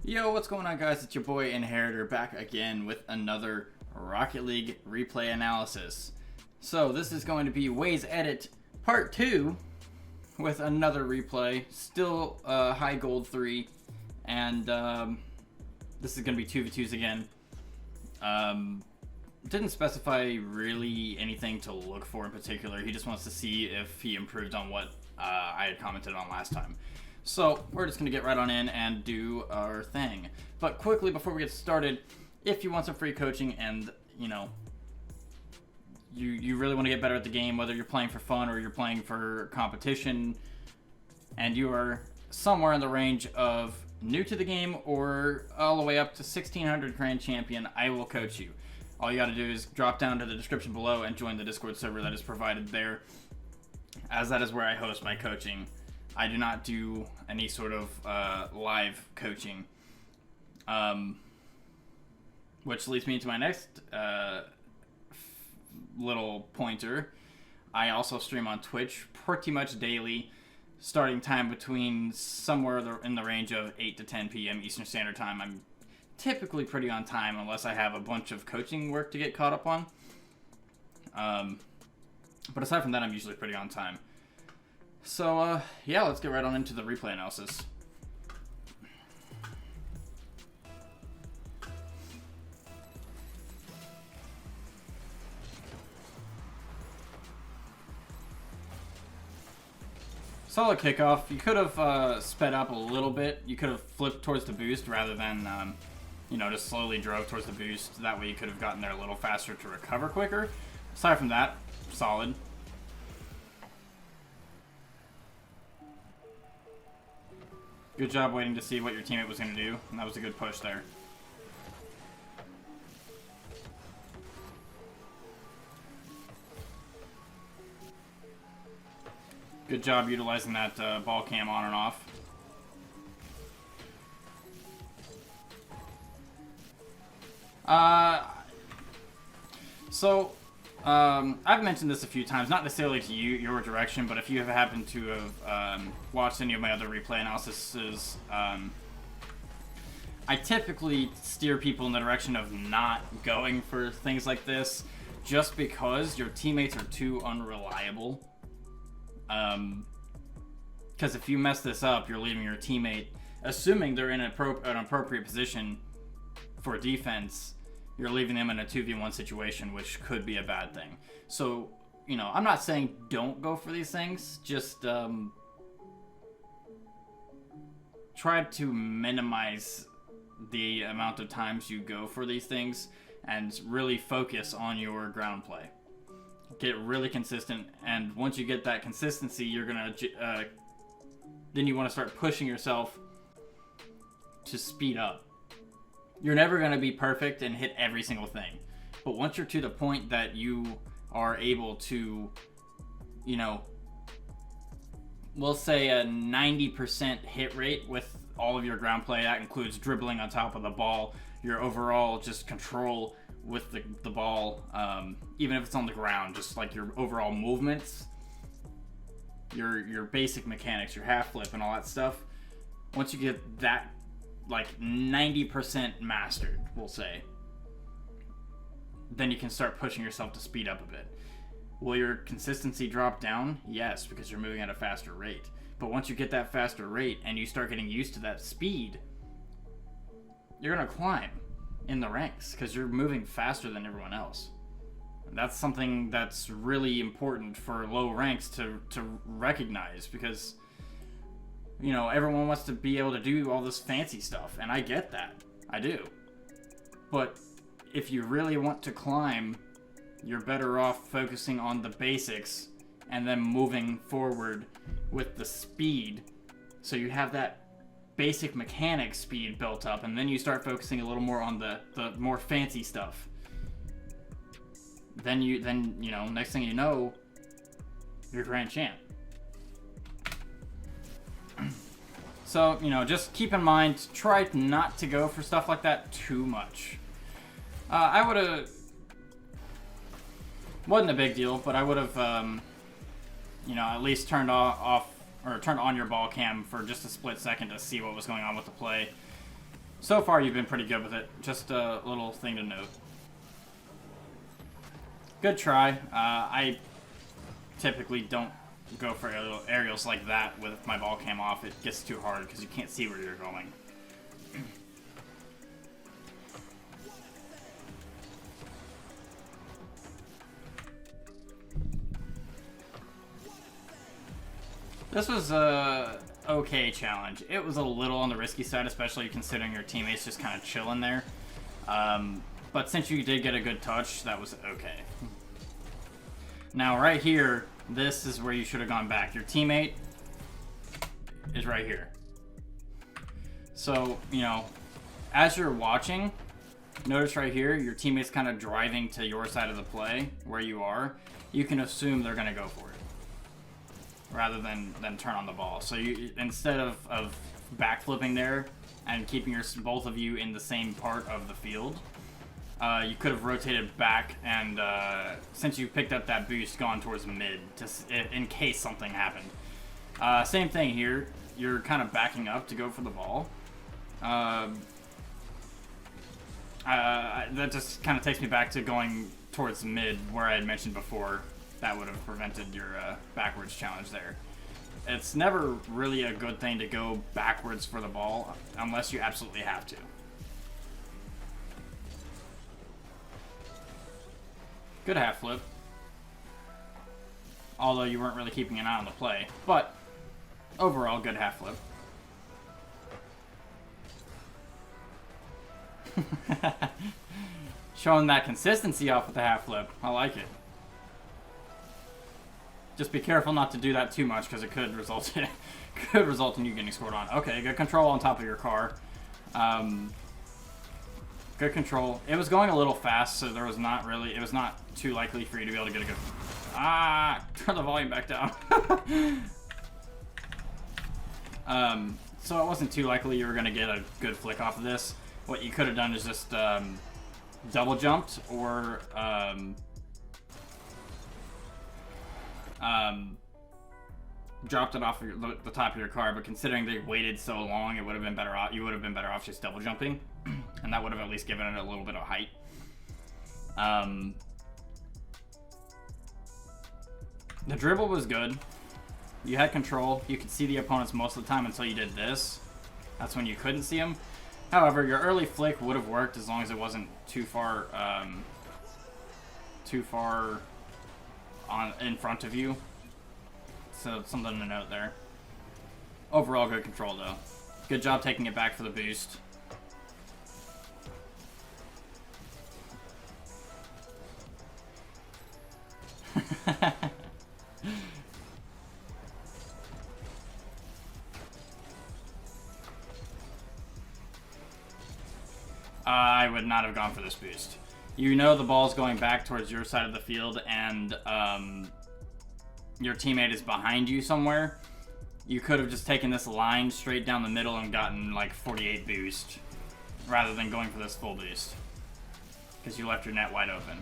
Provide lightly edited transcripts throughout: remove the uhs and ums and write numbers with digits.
Yo, what's going on, guys? It's your boy Inheritor back again with another Rocket League replay analysis. So this is going to be Ways Edit Part 2 with another replay. Still high gold 3, and this is going to be 2v2s again. Didn't specify really anything to look for in particular. He just wants to see if he improved on what I had commented on last time. So we're just going to get right on in and do our thing. But quickly, before we get started, if you want some free coaching and, you know, you really want to get better at the game, whether you're playing for fun or you're playing for competition, and you are somewhere in the range of new to the game or all the way up to 1600 Grand Champion, I will coach you. All you got to do is drop down to the description below and join the Discord server that is provided there, as that is where I host my coaching. I do not do any sort of live coaching, which leads me into my next little pointer. I also stream on Twitch pretty much daily, starting time between somewhere in the range of 8 to 10 p.m. Eastern Standard Time. I'm typically pretty on time unless I have a bunch of coaching work to get caught up on. But aside from that, I'm usually pretty on time. So, yeah, let's get right on into the replay analysis. Solid kickoff. You could have sped up a little bit. You could have flipped towards the boost rather than, just slowly drove towards the boost. That way you could have gotten there a little faster to recover quicker. Aside from that, solid. Good job waiting to see what your teammate was going to do, and that was a good push there. Good job utilizing that ball cam on and off. I've mentioned this a few times, not necessarily to you, your direction, but if you have happened to have watched any of my other replay analyses, I typically steer people in the direction of not going for things like this, just because your teammates are too unreliable. Because if you mess this up, you're leaving your teammate, assuming they're in an appropriate position for defense, you're leaving them in a 2v1 situation, which could be a bad thing. So, I'm not saying don't go for these things, just try to minimize the amount of times you go for these things and really focus on your ground play. Get really consistent, and once you get that consistency, you're gonna then you want to start pushing yourself to speed up. You're never going to be perfect and hit every single thing. But once you're to the point that you are able to, we'll say a 90% hit rate with all of your ground play, that includes dribbling on top of the ball, your overall just control with the ball, even if it's on the ground, just like your overall movements, your basic mechanics, your half flip and all that stuff. Once you get that like 90% mastered, we'll say, then you can start pushing yourself to speed up a bit. Will your consistency drop down? Yes, because you're moving at a faster rate. But once you get that faster rate and you start getting used to that speed, you're going to climb in the ranks because you're moving faster than everyone else. And that's something that's really important for low ranks to recognize, because everyone wants to be able to do all this fancy stuff, and I get that. I do. But if you really want to climb, you're better off focusing on the basics and then moving forward with the speed, so you have that basic mechanic speed built up, and then you start focusing a little more on the more fancy stuff. Then next thing you know, you're Grand Champ. So, just keep in mind, try not to go for stuff like that too much. I would have... Wasn't a big deal, but I would have, at least turned off or turned on your ball cam for just a split second to see what was going on with the play. So far, you've been pretty good with it. Just a little thing to note. Good try. I typically don't go for aerials like that with my ball cam off. It gets too hard because you can't see where you're going. This was a okay challenge. It was a little on the risky side, especially considering your teammates just kind of chilling there. But since you did get a good touch, that was okay. Now right here, this is where you should have gone back. Your teammate is right here. So, you know, as you're watching, notice right here, your teammate's kind of driving to your side of the play, where you are. You can assume they're going to go for it, rather than turn on the ball. So you, instead of backflipping there and keeping both of you in the same part of the field, you could have rotated back and, since you picked up that boost, gone towards mid in case something happened. Same thing here. You're kind of backing up to go for the ball. That just kind of takes me back to going towards mid, where I had mentioned before. That would have prevented your backwards challenge there. It's never really a good thing to go backwards for the ball unless you absolutely have to. Good half flip. Although you weren't really keeping an eye on the play. But overall, good half flip. Showing that consistency off with the half flip. I like it. Just be careful not to do that too much, because it could result in you getting scored on. Okay, good control on top of your car. Good control. It was going a little fast, so there was not really. It was not too likely for you to be able to get a good. Turn the volume back down. So it wasn't too likely you were going to get a good flick off of this. What you could have done is just double jumped or dropped it off the top of your car, but considering they waited so long, it would have been better off. You would have been better off just double jumping, and that would have at least given it a little bit of height. The dribble was good. You had control. You could see the opponents most of the time until you did this. That's when you couldn't see them. However, your early flick would have worked as long as it wasn't too far in front of you. So something to note there. Overall, good control though. Good job taking it back for the boost. I would not have gone for this boost. You know the ball's going back towards your side of the field, and your teammate is behind you somewhere. You could have just taken this line straight down the middle and gotten like 48 boost, rather than going for this full boost, because you left your net wide open.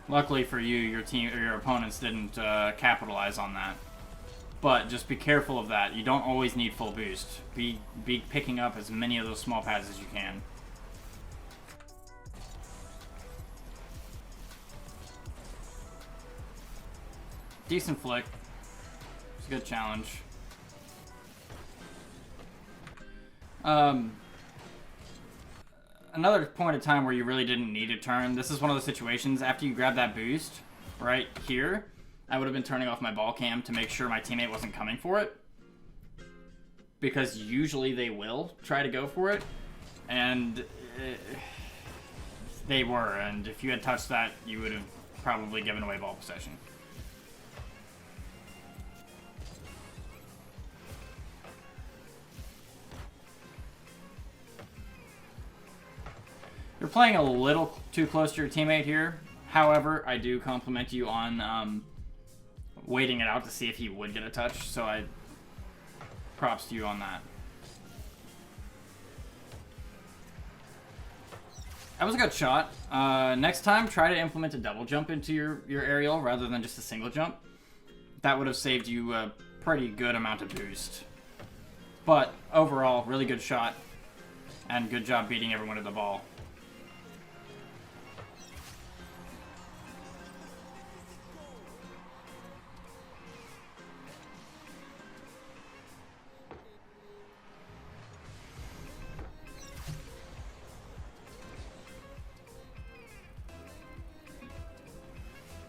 Luckily for you, your team or your opponents didn't capitalize on that. But just be careful of that. You don't always need full boost. Be picking up as many of those small pads as you can. Decent flick. It's a good challenge. Another point of time where you really didn't need to turn. This is one of the situations after you grab that boost right here. I would have been turning off my ball cam to make sure my teammate wasn't coming for it, because usually they will try to go for it, and they were, and if you had touched that, you would have probably given away ball possession. You're playing a little too close to your teammate here. However, I do compliment you on waiting it out to see if he would get a touch, so props to you on that. That was a good shot. Next time, try to implement a double jump into your aerial rather than just a single jump. That would have saved you a pretty good amount of boost. But overall, really good shot. And good job beating everyone to the ball.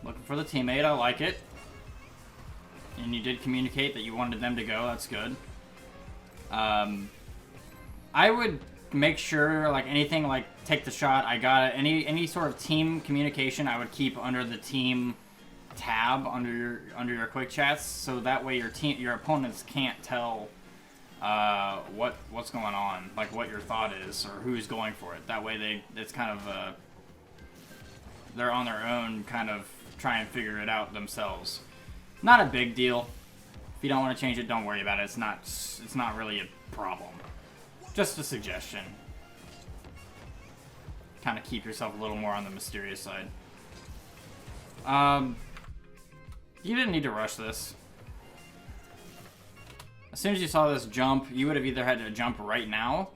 Looking for the teammate, I like it. And you did communicate that you wanted them to go, that's good. I would make sure, like, anything like take the shot, I got it, any sort of team communication I would keep under the team tab under your quick chats, so that way your opponents can't tell what's going on, like what your thought is or who's going for it. That way it's kind of they're on their own, kind of try and figure it out themselves. Not a big deal. If you don't want to change it, don't worry about it. It's not really a problem. Just a suggestion. Kind of keep yourself a little more on the mysterious side. You didn't need to rush this. As soon as you saw this jump, you would have either had to jump right now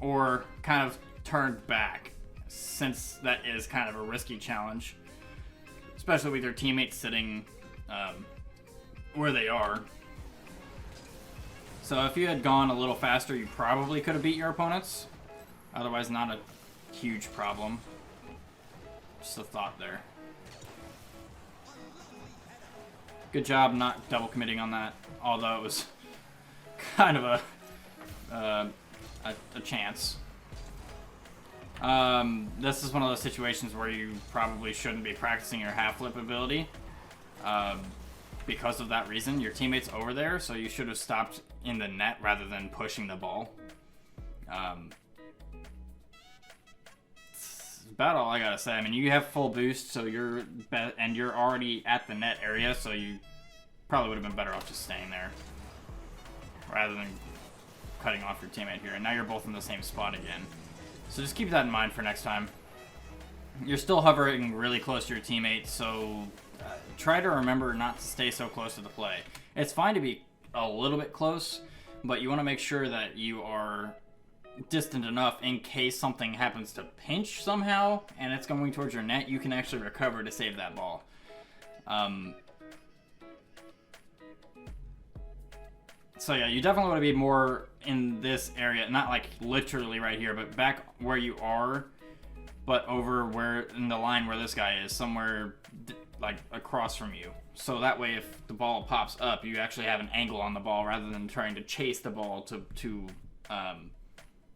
or kind of turned back, since that is kind of a risky challenge, especially with your teammates sitting where they are. So if you had gone a little faster, you probably could have beat your opponents. Otherwise, not a huge problem. Just a thought there. Good job not double committing on that, although it was kind of a chance. This is one of those situations where you probably shouldn't be practicing your half flip ability. Because of that reason, your teammate's over there, so you should have stopped in the net rather than pushing the ball. It's about all I gotta say. I mean, you have full boost, so you're already at the net area, so you probably would have been better off just staying there rather than cutting off your teammate here. And now you're both in the same spot again. So just keep that in mind for next time. You're still hovering really close to your teammate, so try to remember not to stay so close to the play. It's fine to be a little bit close, but you want to make sure that you are distant enough in case something happens to pinch somehow and it's going towards your net, you can actually recover to save that ball. So yeah, you definitely want to be more in this area, not like literally right here, but back where you are, but over where in the line where this guy is, somewhere like across from you. So that way if the ball pops up, you actually have an angle on the ball rather than trying to chase the ball to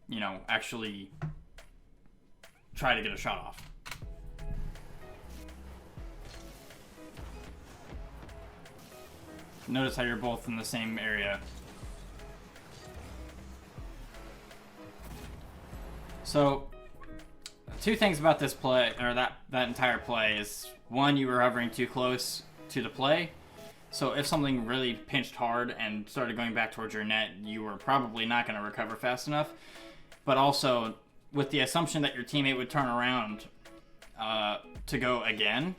you know, actually try to get a shot off. Notice how you're both in the same area. So, two things about this play, or that entire play is, one, you were hovering too close to the play. So if something really pinched hard and started going back towards your net, you were probably not going to recover fast enough. But also, with the assumption that your teammate would turn around to go again,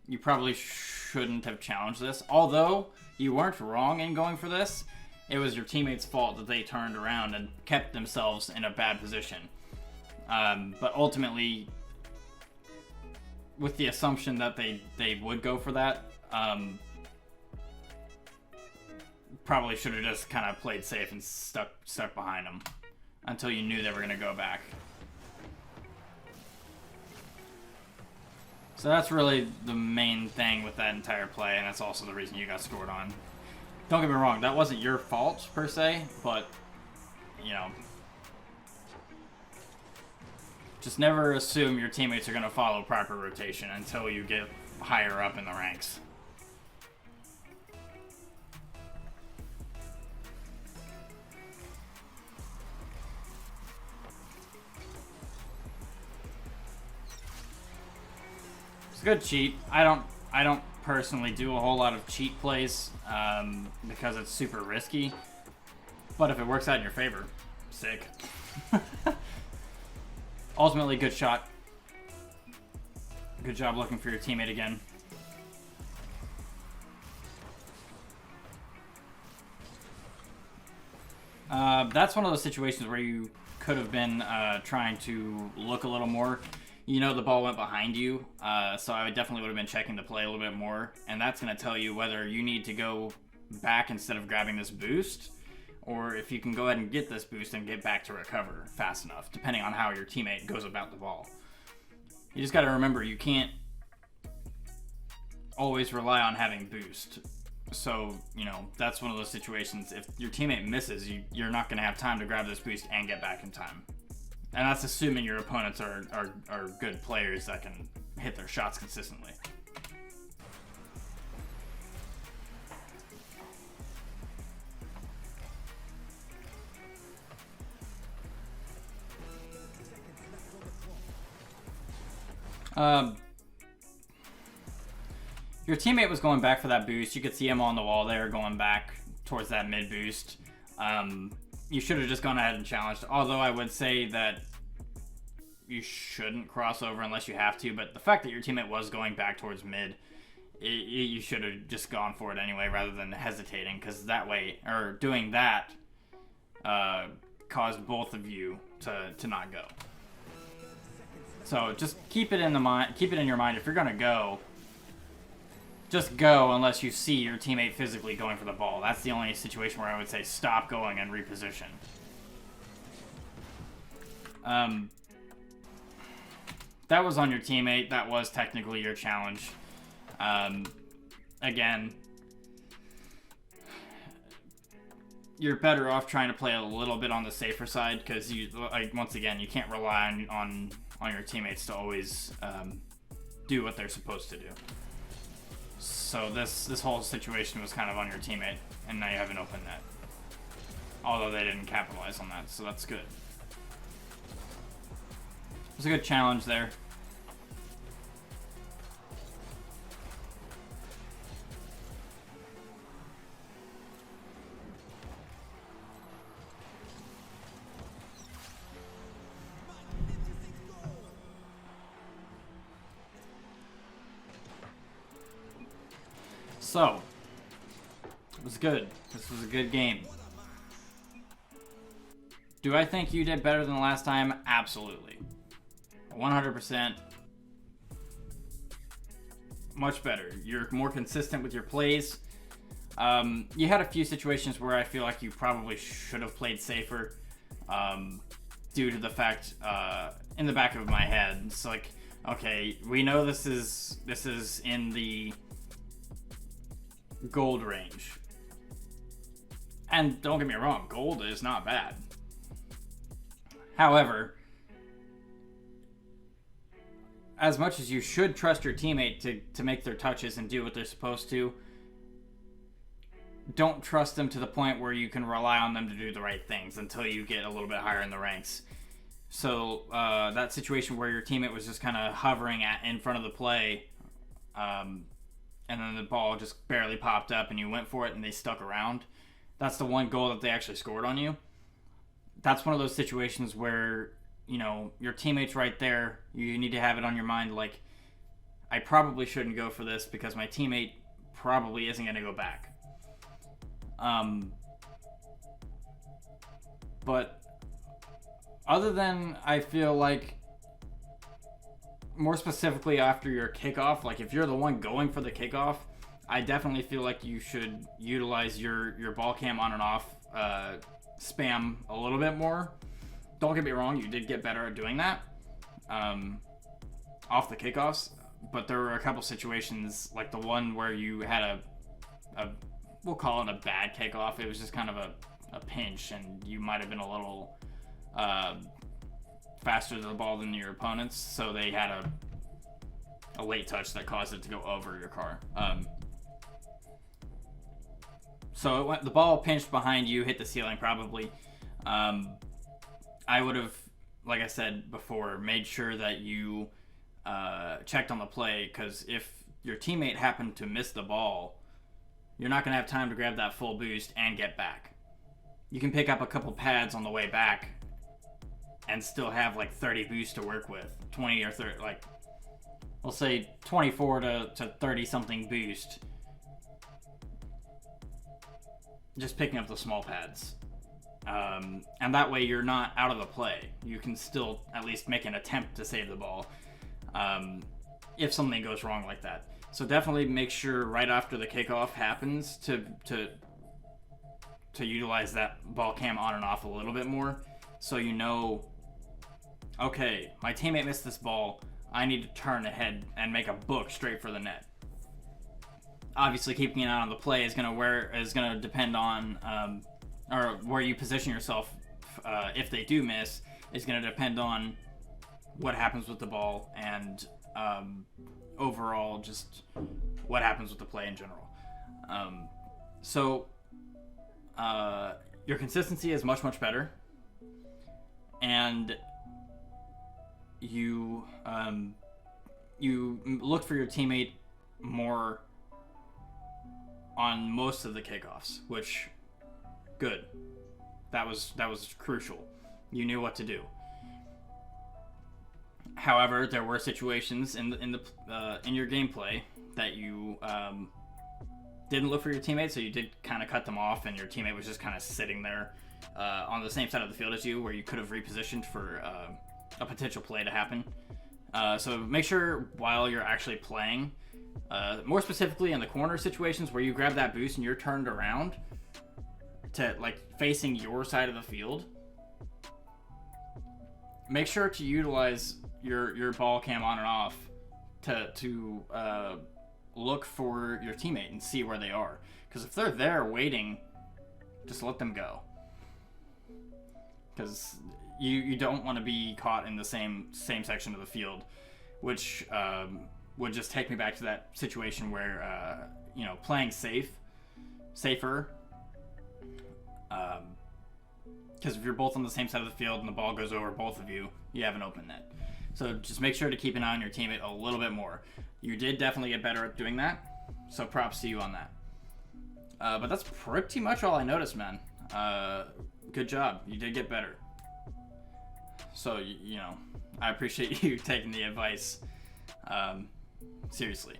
you probably shouldn't have challenged this. Although you weren't wrong in going for this, it was your teammate's fault that they turned around and kept themselves in a bad position. But ultimately, with the assumption that they would go for that, probably should have just kind of played safe and stuck behind them until you knew they were going to go back. So that's really the main thing with that entire play, and that's also the reason you got scored on. Don't get me wrong, that wasn't your fault per se, but, you know, just never assume your teammates are going to follow proper rotation until you get higher up in the ranks. It's a good cheat. I don't personally do a whole lot of cheat plays because it's super risky. But if it works out in your favor, sick. Ultimately, good shot. Good job looking for your teammate again. That's one of those situations where you could have been trying to look a little more. You know the ball went behind you, so I definitely would have been checking the play a little bit more, and that's going to tell you whether you need to go back instead of grabbing this boost, or if you can go ahead and get this boost and get back to recover fast enough, depending on how your teammate goes about the ball. You just got to remember, you can't always rely on having boost. So, you know, that's one of those situations. If your teammate misses, you're not going to have time to grab this boost and get back in time. And that's assuming your opponents are good players that can hit their shots consistently. Your teammate was going back for that boost. You could see him on the wall there going back towards that mid boost. You should have just gone ahead and challenged. Although I would say that you shouldn't cross over unless you have to. But the fact that your teammate was going back towards mid, you should have just gone for it anyway rather than hesitating. Because that way, or doing that, caused both of you to not go. So just keep it in your mind. If you're gonna go, just go unless you see your teammate physically going for the ball. That's the only situation where I would say stop going and reposition. That was on your teammate. That was technically your challenge. Again, you're better off trying to play a little bit on the safer side because once again, you can't rely on your teammates to always do what they're supposed to do. So this whole situation was kind of on your teammate, and now you have an open net. Although they didn't capitalize on that, so that's good. It was a good challenge there. So, it was good. This was a good game. Do I think you did better than the last time? Absolutely. 100%. Much better. You're more consistent with your plays. You had a few situations where I feel like you probably should have played safer. Due to the fact, in the back of my head, it's like, okay, we know this is in the gold range. And don't get me wrong, gold is not bad. However, as much as you should trust your teammate to make their touches and do what they're supposed to, don't trust them to the point where you can rely on them to do the right things until you get a little bit higher in the ranks. So that situation where your teammate was just kind of hovering in front of the play, and then the ball just barely popped up and you went for it and they stuck around. That's the one goal that they actually scored on you. That's one of those situations where, you know, your teammate's right there. You need to have it on your mind, like, I probably shouldn't go for this because my teammate probably isn't going to go back. But other than, I feel like, more specifically after your kickoff, like if you're the one going for the kickoff, I definitely feel like you should utilize your ball cam on and off spam a little bit more. Don't get me wrong, you did get better at doing that off the kickoffs, but there were a couple situations like the one where you had a we'll call it a bad kickoff. It was just kind of a pinch, and you might have been a little faster to the ball than your opponents, so they had a late touch that caused it to go over your car. So the ball pinched behind you, hit the ceiling probably. I would have, like I said before, made sure that you checked on the play, because if your teammate happened to miss the ball, you're not going to have time to grab that full boost and get back. You can pick up a couple pads on the way back and still have like 30 boosts to work with. 20 or 30, like, we'll say 24 to 30 something boost. Just picking up the small pads. And that way you're not out of the play. You can still at least make an attempt to save the ball if something goes wrong like that. So definitely make sure right after the kickoff happens to utilize that ball cam on and off a little bit more, so you know, okay, my teammate missed this ball, I need to turn ahead and make a book straight for the net. Obviously, keeping an eye on the play is gonna depend on or where you position yourself. If they do miss, is gonna depend on what happens with the ball and overall just what happens with the play in general. So your consistency is much better, and you look for your teammate more on most of the kickoffs, which good. That was crucial. You knew what to do. However, there were situations in your gameplay that you didn't look for your teammate, so you did kind of cut them off, and your teammate was just kind of sitting there on the same side of the field as you, where you could have repositioned for a potential play to happen. So make sure while you're actually playing, more specifically in the corner situations where you grab that boost and you're turned around to like facing your side of the field, make sure to utilize your ball cam on and off to look for your teammate and see where they are. Because if they're there waiting, just let them go. Because you don't want to be caught in the same section of the field, which would just take me back to that situation where playing safer. Because if you're both on the same side of the field and the ball goes over both of you, you have an open net. So just make sure to keep an eye on your teammate a little bit more. You did definitely get better at doing that, so props to you on that. But that's pretty much all I noticed, man. Good job. You did get better. So, I appreciate you taking the advice seriously.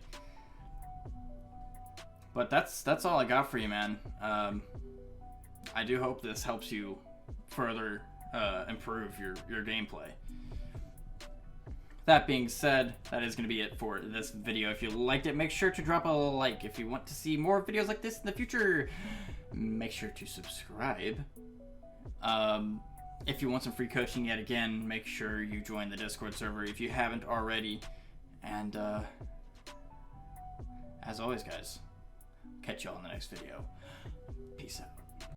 But that's all I got for you, man. I do hope this helps you further improve your gameplay. That being said, that is going to be it for this video. If you liked it, make sure to drop a like. If you want to see more videos like this in the future, make sure to subscribe. If you want some free coaching yet again, make sure you join the Discord server if you haven't already. And as always, guys, catch y'all in the next video. Peace out.